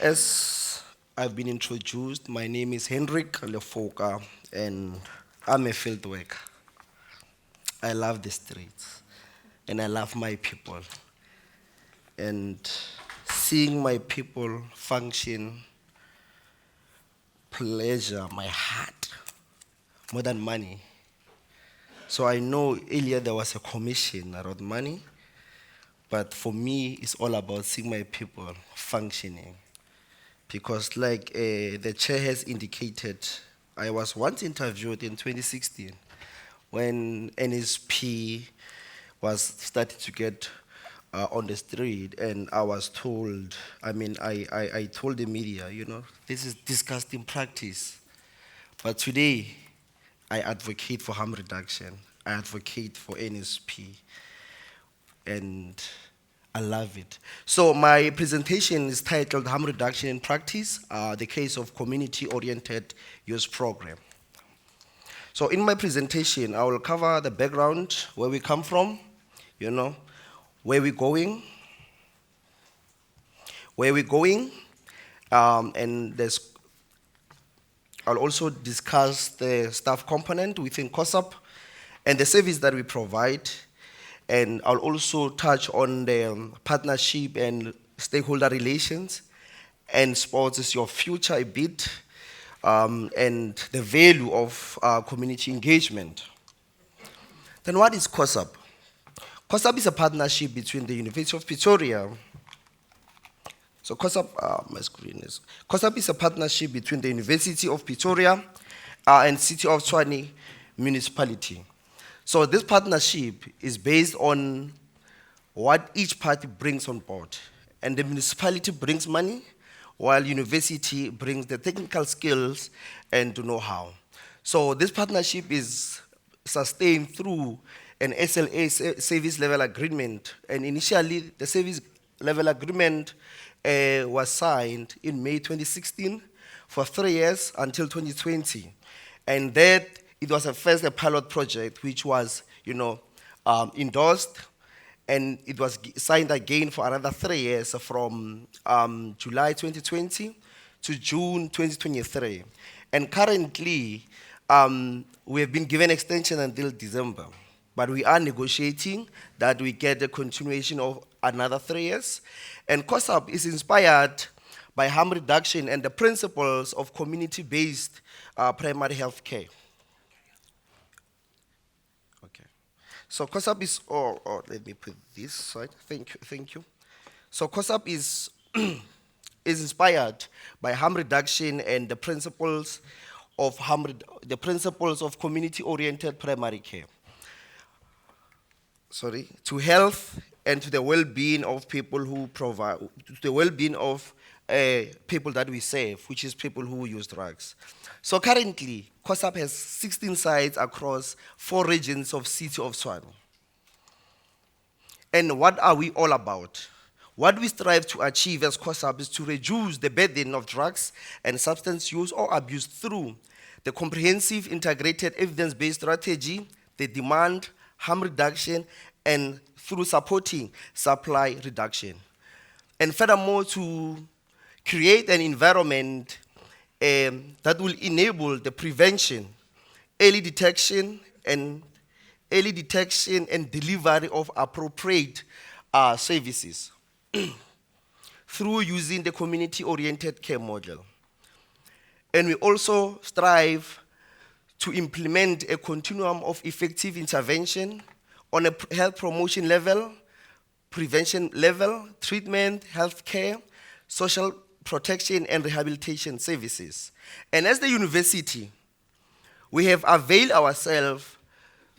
As I've been introduced, my name is Hendrik Lefoka, and I'm a field worker. I love the streets, and I love my people. And seeing my people function, pleasure my heart more than money. So I know earlier there was a commission around money, but for me, it's all about seeing my people functioning. Because, like the chair has indicated, I was once interviewed in 2016 when NSP was starting to get on the street, and I was told, I told the media, this is disgusting practice. But today, I advocate for harm reduction. I advocate for NSP, and I love it. So my presentation is titled Harm Reduction in Practice, the case of community-oriented youth program. So in my presentation, I will cover the background, where we come from, where we're going, and I'll also discuss the staff component within COSAP and the service that we provide. And I'll also touch on the partnership and stakeholder relations, and sports is your future a bit, and the value of community engagement. Then what is COSAP? COSAP is a partnership between the University of Pretoria. So COSAP is a partnership between the University of Pretoria and City of Tshwane municipality. So this partnership is based on what each party brings on board. And the municipality brings money, while university brings the technical skills and the know-how. So this partnership is sustained through an SLA, service level agreement. And initially, the service level agreement was signed in May 2016 for 3 years until 2020. And that it was first a pilot project which was, endorsed, and it was signed again for another 3 years from July 2020 to June 2023. And currently, we have been given extension until December, but we are negotiating that we get a continuation of another 3 years. And COSAP is inspired by harm reduction and the principles of community-based primary health care. So COSAP is, let me put this side. Thank you. So COSAP is is inspired by harm reduction and the principles of community-oriented primary care. To health and to the well-being of people who provide, to the well-being of people that we serve, which is people who use drugs. So currently, COSAP has 16 sites across 4 regions of City of Tshwane. And what are we all about? What we strive to achieve as COSAP is to reduce the burden of drugs and substance use or abuse through the comprehensive integrated evidence-based strategy, the demand, harm reduction, and through supporting supply reduction. And furthermore, to create an environment that will enable the prevention, early detection and delivery of appropriate services through using the community-oriented care model. And we also strive to implement a continuum of effective intervention on a health promotion level, prevention level, treatment, health care, social protection, and rehabilitation services. And as the university, we have availed ourselves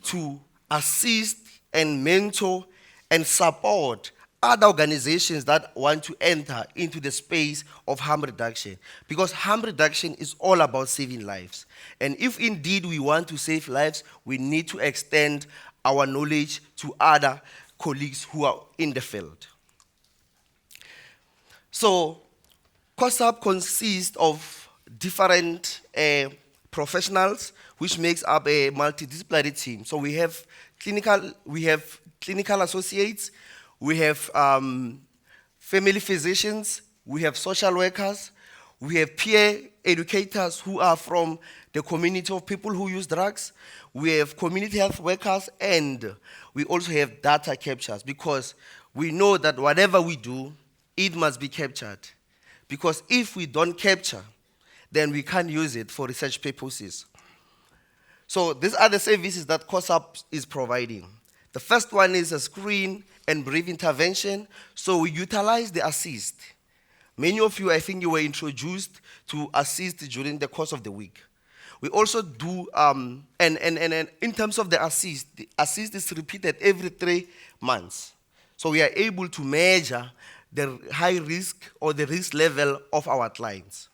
to assist and mentor and support other organizations that want to enter into the space of harm reduction. Because harm reduction is all about saving lives. And if indeed we want to save lives, we need to extend our knowledge to other colleagues who are in the field. So, COSAP consists of different professionals, which makes up a multidisciplinary team. So we have clinical associates, we have family physicians, we have social workers, we have peer educators who are from the community of people who use drugs, we have community health workers, and we also have data captures, because we know that whatever we do, it must be captured. Because if we don't capture, then we can't use it for research purposes. So these are the services that COSAP is providing. The first one is a screen and brief intervention. So we utilize the assist. Many of you, I think you were introduced to assist during the course of the week. We also do, and in terms of the assist is repeated every 3 months. So we are able to measure the high risk or the risk level of our clients.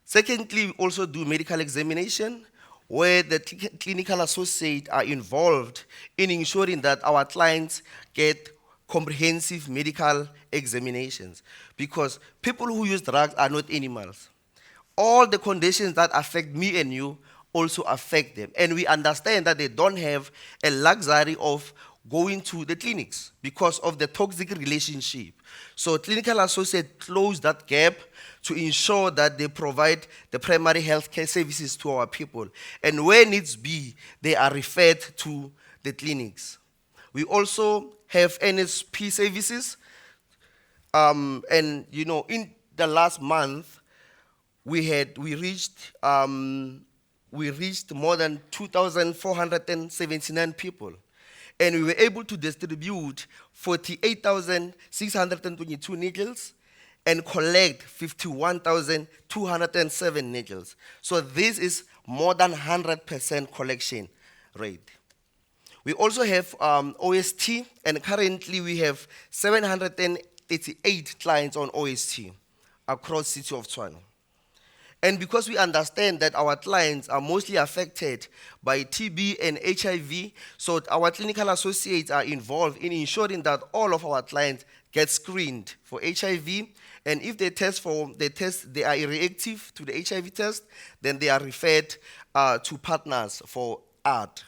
Secondly, we also do medical examination, where the clinical associates are involved in ensuring that our clients get comprehensive medical examinations. Because people who use drugs are not animals. All the conditions that affect me and you also affect them. And we understand that they don't have a luxury of going to the clinics because of the toxic relationship. So clinical associates close that gap to ensure that they provide the primary health care services to our people. And where needs be, they are referred to the clinics. We also have NSP services. And in the last month, we reached more than 2,479 people. And we were able to distribute 48,622 needles and collect 51,207 needles. So this is more than 100% collection rate. We also have OST, and currently we have 738 clients on OST across the city of Tshwane. And because we understand that our clients are mostly affected by TB and HIV, so our clinical associates are involved in ensuring that all of our clients get screened for HIV. And if they are reactive to the HIV test, then they are referred to partners for ART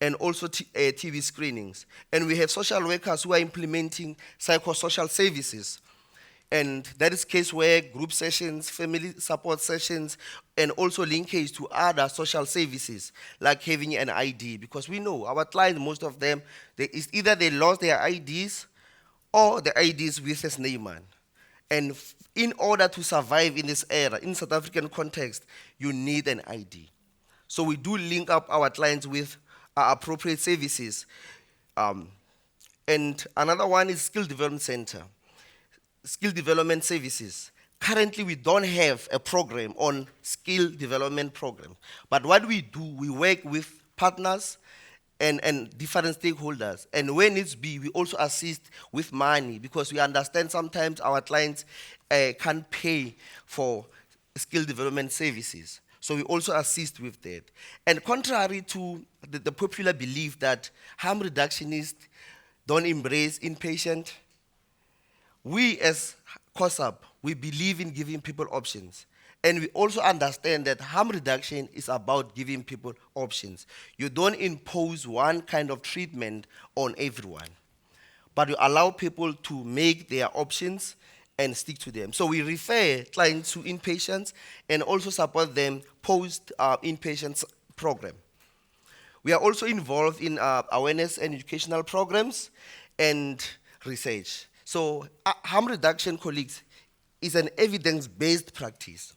and also TB screenings. And we have social workers who are implementing psychosocial services. And that is case where group sessions, family support sessions, and also linkage to other social services, like having an ID. Because we know our clients, most of them, either they lost their IDs or the IDs with a snayman. And in order to survive in this era, in South African context, you need an ID. So we do link up our clients with appropriate services. And another one is skill development center. Skill development services. Currently, we don't have a program on skill development program. But what we do, we work with partners and different stakeholders. And when needs be, we also assist with money, because we understand sometimes our clients can't pay for skill development services. So we also assist with that. And contrary to the popular belief that harm reductionists don't embrace inpatient, we as COSAP, we believe in giving people options. And we also understand that harm reduction is about giving people options. You don't impose one kind of treatment on everyone, but you allow people to make their options and stick to them. So we refer clients to inpatients and also support them post-inpatient program. We are also involved in awareness and educational programs and research. So harm reduction, colleagues, is an evidence-based practice.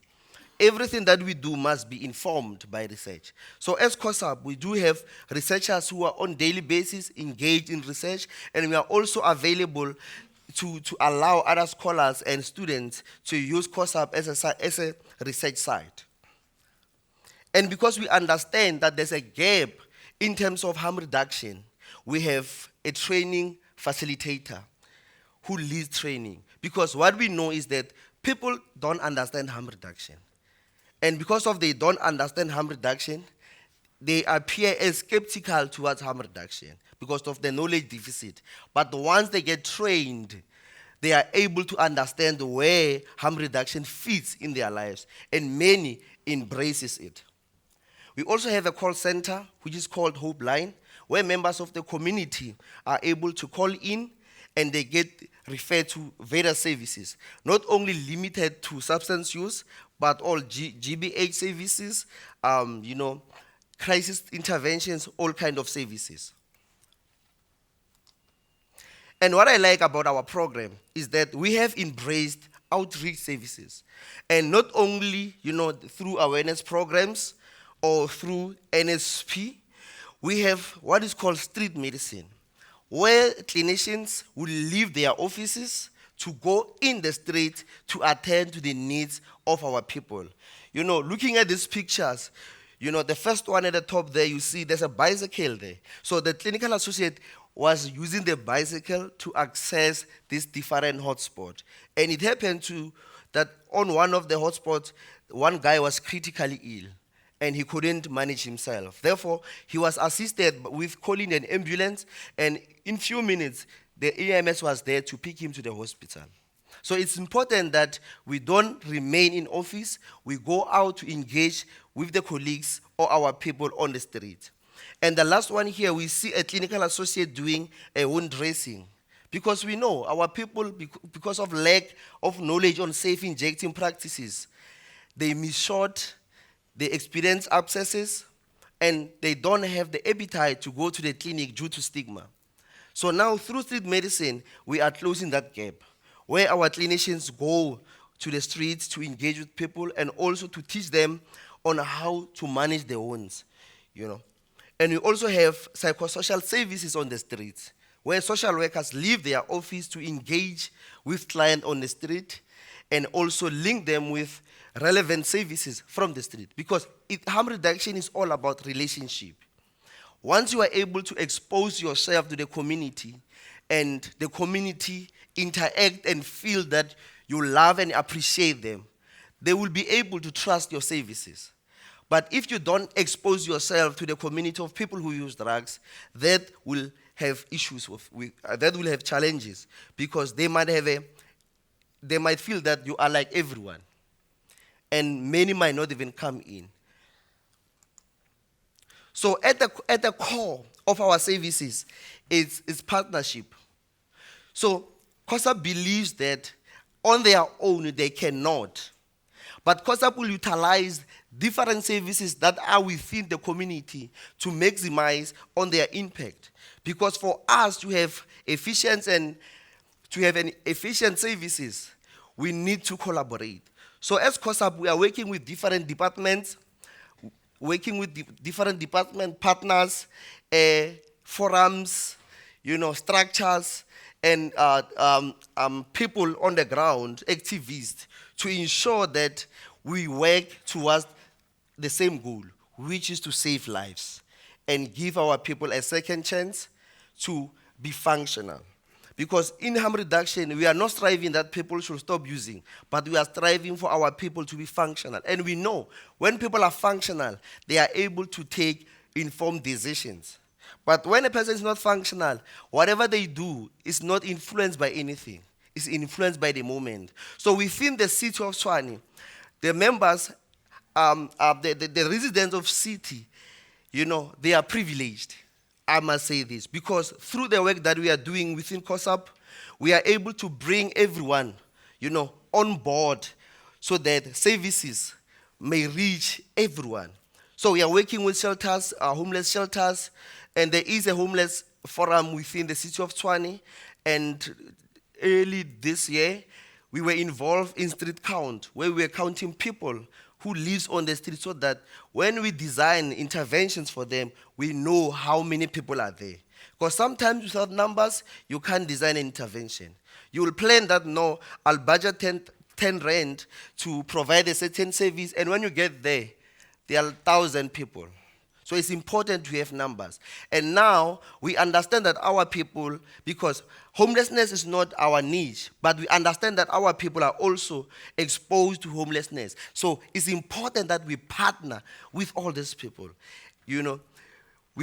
Everything that we do must be informed by research. So as COSAP, we do have researchers who are on daily basis engaged in research, and we are also available to allow other scholars and students to use COSAP as a research site. And because we understand that there's a gap in terms of harm reduction, we have a training facilitator who leads training. Because what we know is that people don't understand harm reduction. And because of they don't understand harm reduction, they appear as skeptical towards harm reduction because of the knowledge deficit. But once they get trained, they are able to understand where harm reduction fits in their lives, and many embraces it. We also have a call center, which is called Hope Line, where members of the community are able to call in and they get referred to various services, not only limited to substance use, but all GBH services, crisis interventions, all kind of services. And what I like about our program is that we have embraced outreach services. And not only, through awareness programs or through NSP, we have what is called street medicine, where clinicians will leave their offices to go in the street to attend to the needs of our people. Looking at these pictures, the first one at the top there, you see there's a bicycle there. So the clinical associate was using the bicycle to access this different hotspot. And it happened that on one of the hotspots, one guy was critically ill and he couldn't manage himself. Therefore, he was assisted with calling an ambulance, and in few minutes, the EMS was there to pick him to the hospital. So it's important that we don't remain in office, we go out to engage with the colleagues or our people on the street. And the last one here, we see a clinical associate doing a wound dressing. Because we know our people, because of lack of knowledge on safe injecting practices, they miss shot, they experience abscesses, and they don't have the appetite to go to the clinic due to stigma. So now through street medicine, we are closing that gap, where our clinicians go to the streets to engage with people and also to teach them on how to manage their wounds, And we also have psychosocial services on the streets, where social workers leave their office to engage with clients on the street and also link them with relevant services from the street. Because harm reduction is all about relationship. Once you are able to expose yourself to the community and the community interact and feel that you love and appreciate them, they will be able to trust your services. But if you don't expose yourself to the community of people who use drugs, that will have issues that will have challenges, because they might feel that you are like everyone, and many might not even come in. So at the core of our services is partnership. So COSAP believes that on their own they cannot, but COSAP will utilize different services that are within the community to maximize on their impact. Because for us to have efficient services, we need to collaborate. So as COSAP, we are working with different departments, different department partners, forums, structures, and people on the ground, activists, to ensure that we work towards the same goal, which is to save lives and give our people a second chance to be functional. Because in harm reduction, we are not striving that people should stop using, but we are striving for our people to be functional. And we know when people are functional, they are able to take informed decisions. But when a person is not functional, whatever they do is not influenced by anything. It's influenced by the moment. So within the city of Tshwane, the members, the residents of city, they are privileged. I must say this, because through the work that we are doing within COSAP, we are able to bring everyone, on board so that services may reach everyone. So we are working with shelters, homeless shelters, and there is a homeless forum within the city of Tshwane. And early this year, we were involved in street count, where we were counting people who lives on the street, so that when we design interventions for them, we know how many people are there. Because sometimes without numbers, you can't design an intervention. You will plan that, no, I'll budget 10 rand to provide a certain service, and when you get there are 1,000 people. So it's important to have numbers. And now we understand that our people, because homelessness is not our niche, but we understand that our people are also exposed to homelessness. So it's important that we partner with all these people. We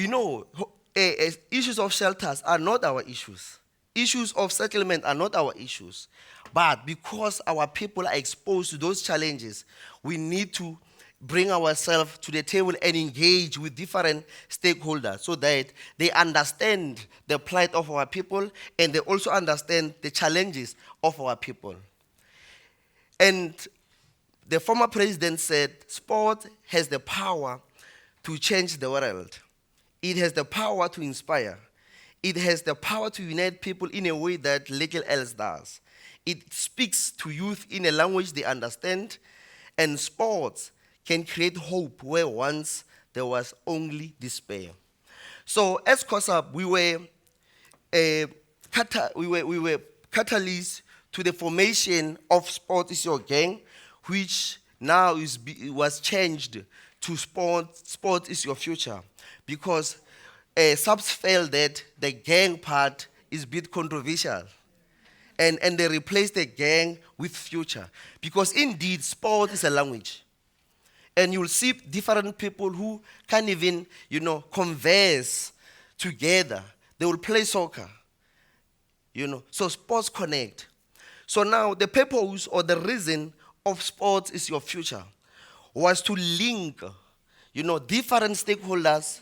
know issues of shelters are not our issues. Issues of settlement are not our issues. But because our people are exposed to those challenges, we need to bring ourselves to the table and engage with different stakeholders so that they understand the plight of our people and they also understand the challenges of our people. And the former president said, sport has the power to change the world. It has the power to inspire. It has the power to unite people in a way that little else does. It speaks to youth in a language they understand, and sports can create hope where once there was only despair. So as COSAP, we were catalysts to the formation of Sport is Your Gang, which now was changed to Sport is Your Future, because subs felt that the gang part is a bit controversial. And they replaced the gang with future. Because indeed, sport is a language. And you'll see different people who can't even, converse together. They will play soccer. So sports connect. So now the purpose or the reason of sports is your future was to link, different stakeholders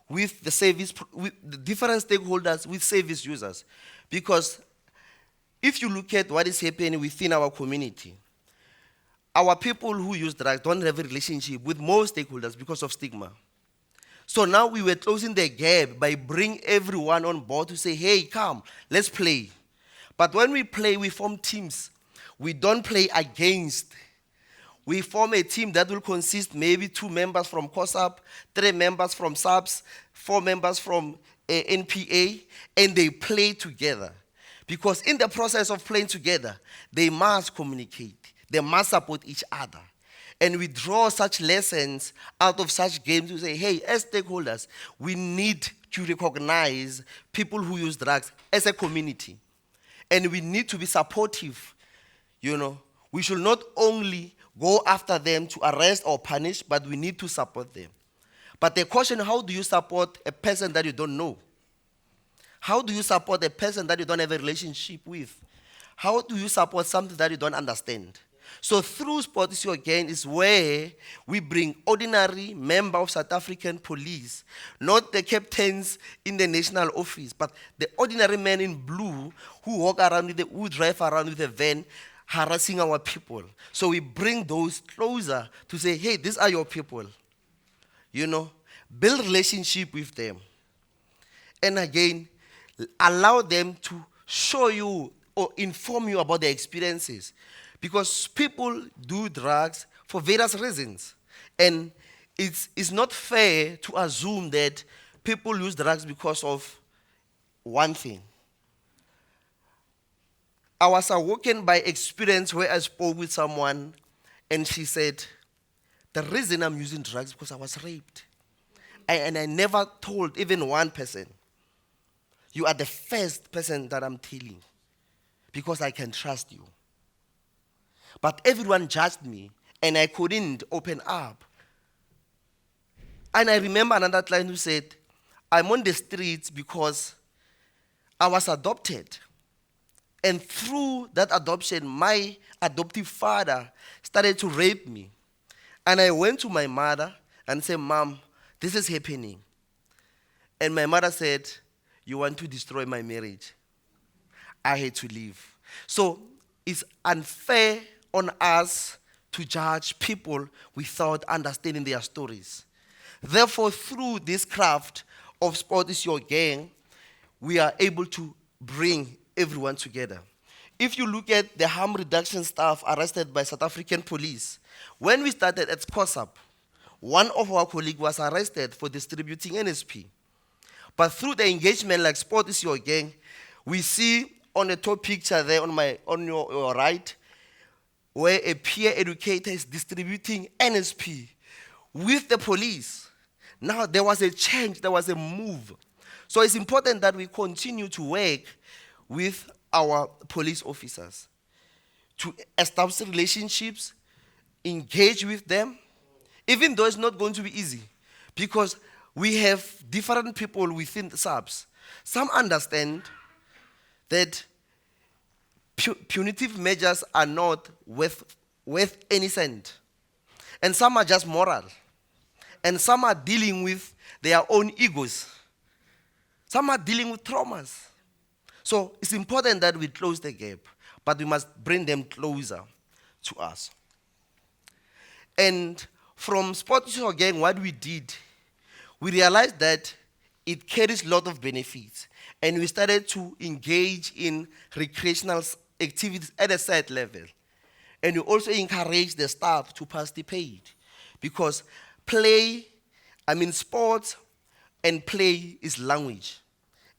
with the service, with the different stakeholders with service users. Because if you look at what is happening within our community, our people who use drugs don't have a relationship with most stakeholders because of stigma. So now we were closing the gap by bringing everyone on board to say, hey, come, let's play. But when we play, we form teams. We don't play against. We form a team that will consist maybe 2 members from COSAP, 3 members from SAPS, 4 members from NPA, and they play together. Because in the process of playing together, they must communicate. They must support each other. And we draw such lessons out of such games to say, hey, as stakeholders, we need to recognize people who use drugs as a community. And we need to be supportive. We should not only go after them to arrest or punish, but we need to support them. But the question, how do you support a person that you don't know? How do you support a person that you don't have a relationship with? How do you support something that you don't understand? So through Sport is Your Gang is where we bring ordinary member of South African police, not the captains in the national office, but the ordinary men in blue who who drive around with a van harassing our people. So we bring those closer to say, hey, these are your people. Build relationship with them. And again, allow them to show you or inform you about their experiences. Because people do drugs for various reasons. And it's not fair to assume that people use drugs because of one thing. I was awoken by experience where I spoke with someone and she said, the reason I'm using drugs is because I was raped. And I never told even one person. You are the first person that I'm telling because I can trust you. But everyone judged me and I couldn't open up. And I remember another client who said, I'm on the streets because I was adopted. And through that adoption, my adoptive father started to rape me. And I went to my mother and said, Mom, this is happening. And my mother said, you want to destroy my marriage. I had to leave. So it's unfair on us to judge people without understanding their stories. Therefore, through this craft of Sport is Your Gang, we are able to bring everyone together. If you look at the harm reduction staff arrested by South African police, when we started at COSAP, one of our colleagues was arrested for distributing NSP. But through the engagement like Sport is Your Gang, we see on the top picture there on your right, where a peer educator is distributing NSP with the police. Now there was a change, there was a move. So it's important that we continue to work with our police officers to establish relationships, engage with them, even though it's not going to be easy, because we have different people within the subs. Some understand that punitive measures are not worth any cent. and some are just moral, and some are dealing with their own egos. Some are dealing with traumas. So it's important that we close the gap, but we must bring them closer to us. And from sports again, what we did, we realized that it carries a lot of benefits. And we started to engage in recreational activities at a site level. And we also encourage the staff to participate because sports and play is language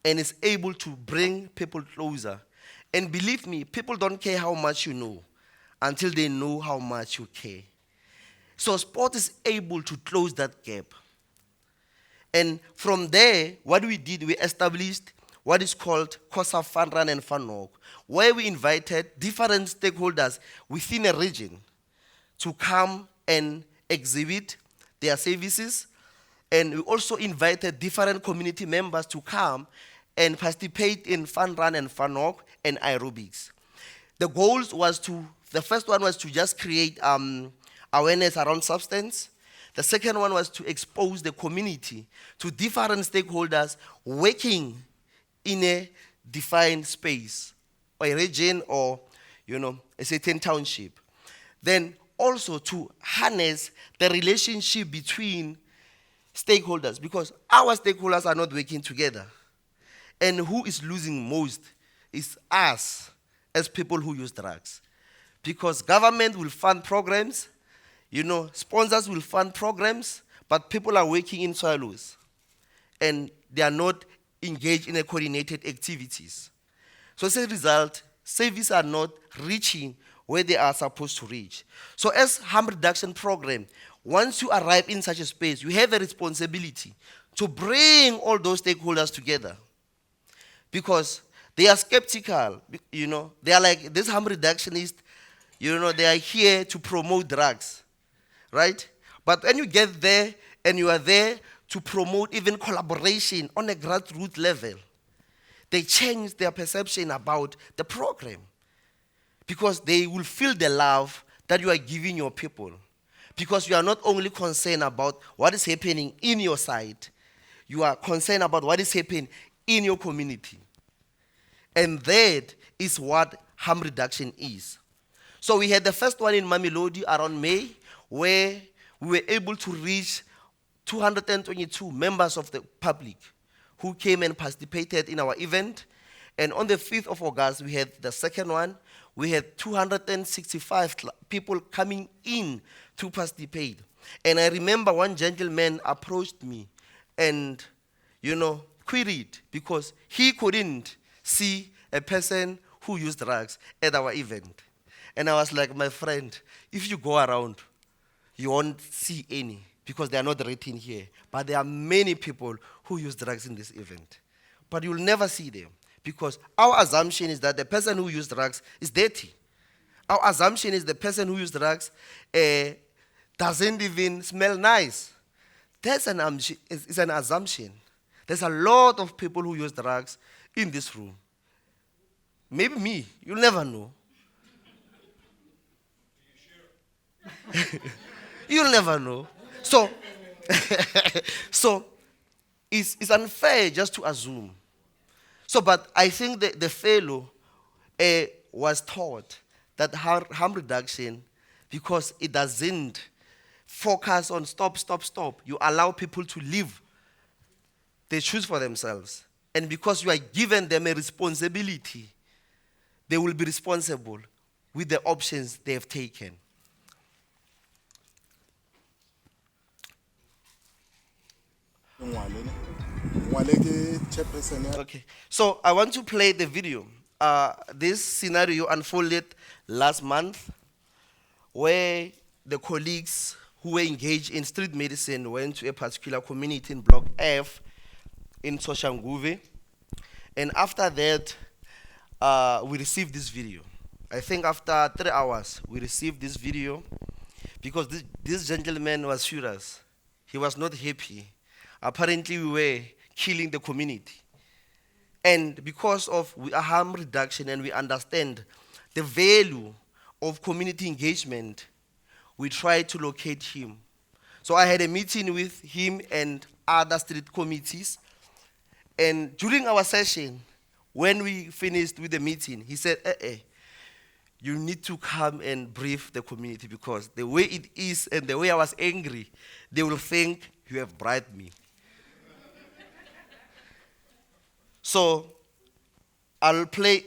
and is able to bring people closer. And believe me, people don't care how much you know until they know how much you care. So sport is able to close that gap. And from there, what we did, we established what is called COSAF Fun Run and Fun Walk, where we invited different stakeholders within a region to come and exhibit their services. And we also invited different community members to come and participate in Fun Run and Fun Walk and aerobics. The first one was to just create awareness around substance. The second one was to expose the community to different stakeholders working in a defined space, or a region, or a certain township. Then also to harness the relationship between stakeholders, because our stakeholders are not working together. And who is losing most is us as people who use drugs. Because government will fund programs, sponsors will fund programs, but people are working in silos. And they are not engaged in a coordinated activities. So as a result, services are not reaching where they are supposed to reach. So as harm reduction program, once you arrive in such a space, you have a responsibility to bring all those stakeholders together. Because they are skeptical, they are like, this harm reductionist, they are here to promote drugs, right? But when you get there and you are there to promote even collaboration on a grassroots level, they change their perception about the program because they will feel the love that you are giving your people. Because you are not only concerned about what is happening in your site, you are concerned about what is happening in your community. And that is what harm reduction is. So we had the first one in Mamelodi around May, where we were able to reach 222 members of the public who came and participated in our event. And on the 5th of August, we had the second one. We had 265 people coming in to participate. And I remember one gentleman approached me and, queried because he couldn't see a person who used drugs at our event. And I was like, my friend, if you go around, you won't see any because they are not written here. But there are many people who use drugs in this event. But you'll never see them because our assumption is that the person who used drugs is dirty. Our assumption is the person who used drugs doesn't even smell nice. That's an assumption. There's a lot of people who use drugs in this room. Maybe me. You'll never know. You'll never know. So, it's unfair just to assume. So, but I think that the fellow was taught that harm reduction, because it doesn't focus on stop. You allow people to live. They choose for themselves. And because you are giving them a responsibility, they will be responsible with the options they have taken. Okay, so I want to play the video. This scenario unfolded last month where the colleagues who were engaged in street medicine went to a particular community in Block F in Soshanguve. And after that, we received this video. I think after 3 hours, we received this video because this gentleman was furious. He was not happy. Apparently, we were killing the community. And because of harm reduction and we understand the value of community engagement, we tried to locate him. So I had a meeting with him and other street committees. And during our session, when we finished with the meeting, he said, you need to come and brief the community because the way it is and the way I was angry, they will think you have bribed me. So I'll play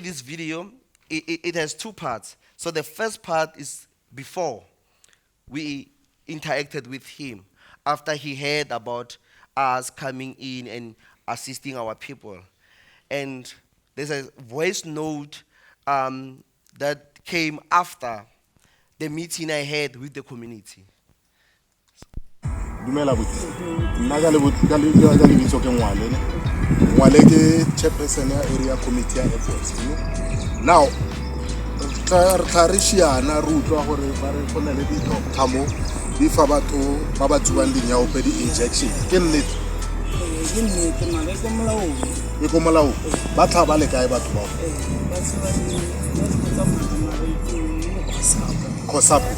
this video. It has two parts. So the first part is before we interacted with him, after he heard about us coming in and assisting our people. And there's a voice note that came after the meeting I had with the community. Dumela botse. Nna ka le bitso ke Ngwale ne. Ngwale ke chairperson ya area committee ya airports. Now tla re shiana re utlwa gore ba re go na le di-doctor mo di fa batho ba ba tsuwang dinyawo pe di-injection ke nnete ke nnete mara e ko molaong e ko molaong ba tlhaba le kae batho bao ba tsa mara e Kosapo.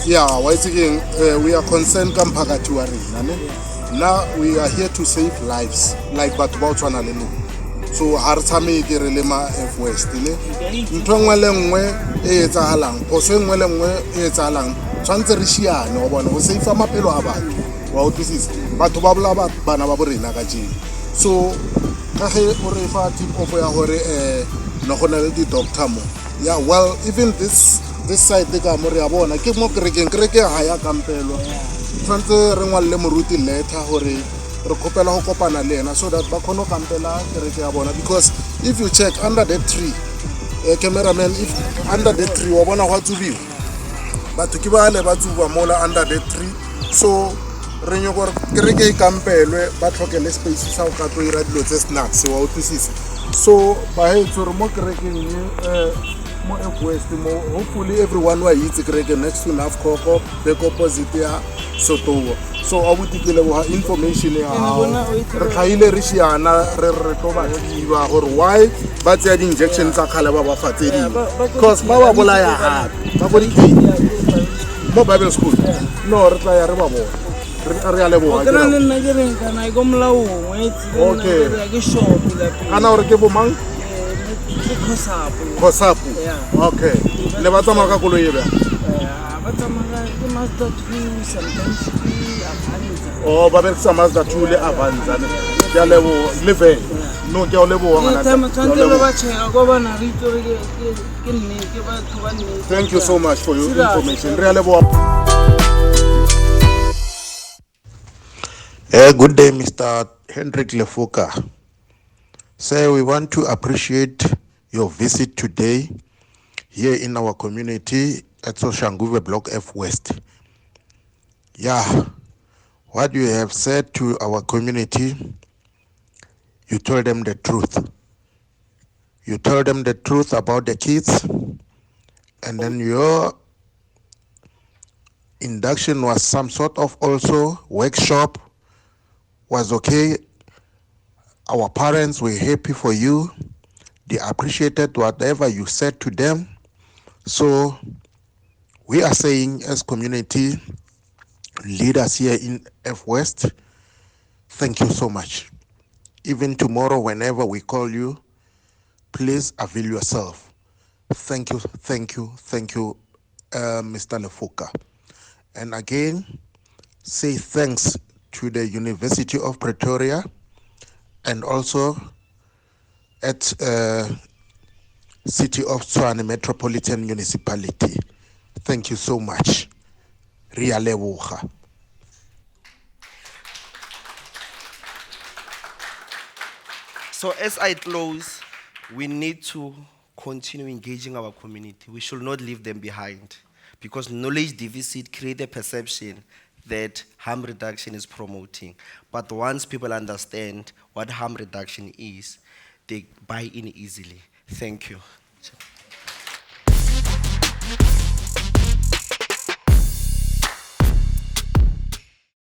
Yeah, we are concerned ka mphakathi wa rena ne. Now we are here to save lives like batho ba tswana le no. So ha re tshameke re le ma F West ne. Ntho engwe le ngwe e etsahalang, phoso engwe le ngwe e etsahalang, tshwantse re shiane wa bona go save maphelo a batho. Wa utlwisisa batho ba bola bana ba borena ka jeng. So ka ge o re fa tip of ya gore no gona le di doctor mo. Yeah, well, even this side ka mo re a bona ke mo kereke ha ya kampelo tshwantse re ngwalle moruti letter gore re kopela go kopana le ena so that ba kgone kampela kereke ya bona because if you check under that tree cameraman, if under that tree wa bona go tsubiwa batho ke ba le ba tsuba mola under that tree so re nyo gore kereke e kampelwe ba tlhokele space sa go ka tlo ira dilo tse snacks wa utlwisisa so ba hetso re mo kerekeng mo F West mo hopefully everyone wa itse kereke next to Nav Koko back opposite ya Sotowo so abuti ke leboga information ya re tlhaile re shiana re tlo ba tsiba gore why ba tseya di-injection tsa kgale ba ba fa tse dingwe because ba ba bolaya gape ba go mo Bible school no re tla ya re ba bona re a leboga kana le nna ke reng kana go molaong wa itse nna ke shop la kana gore ke bo mang Kosapo. Okay. Le ba tsamaya ka koloi e ba? Ba tsamaya ke Mazda 2 sometimes Avanza. Oh, ba berekisa Mazda 2 le Avanza. Ke a leboga le ve. No ke a leboga ngwana. Thank you so much for your information. Re a leboga. Good day, Mr. Hendrik Lefoka. Sir, we want to appreciate your visit today here in our community at Soshanguve Block F West. Yeah, what you have said to our community, you told them the truth. You told them the truth about the kids, and then your induction was some sort of also workshop, was okay. Our parents were happy for you. They appreciated whatever you said to them. So we are saying as community leaders here in F West, thank you so much. Even tomorrow, whenever we call you, please avail yourself. Thank you, Mr. Lefoka. And again, say thanks to the University of Pretoria and also at City of Tshwane Metropolitan Municipality. Thank you so much. Ria leboga. So as I close, we need to continue engaging our community. We should not leave them behind because knowledge deficit creates a perception that harm reduction is promoting. But once people understand what harm reduction is, they buy in easily. Thank you.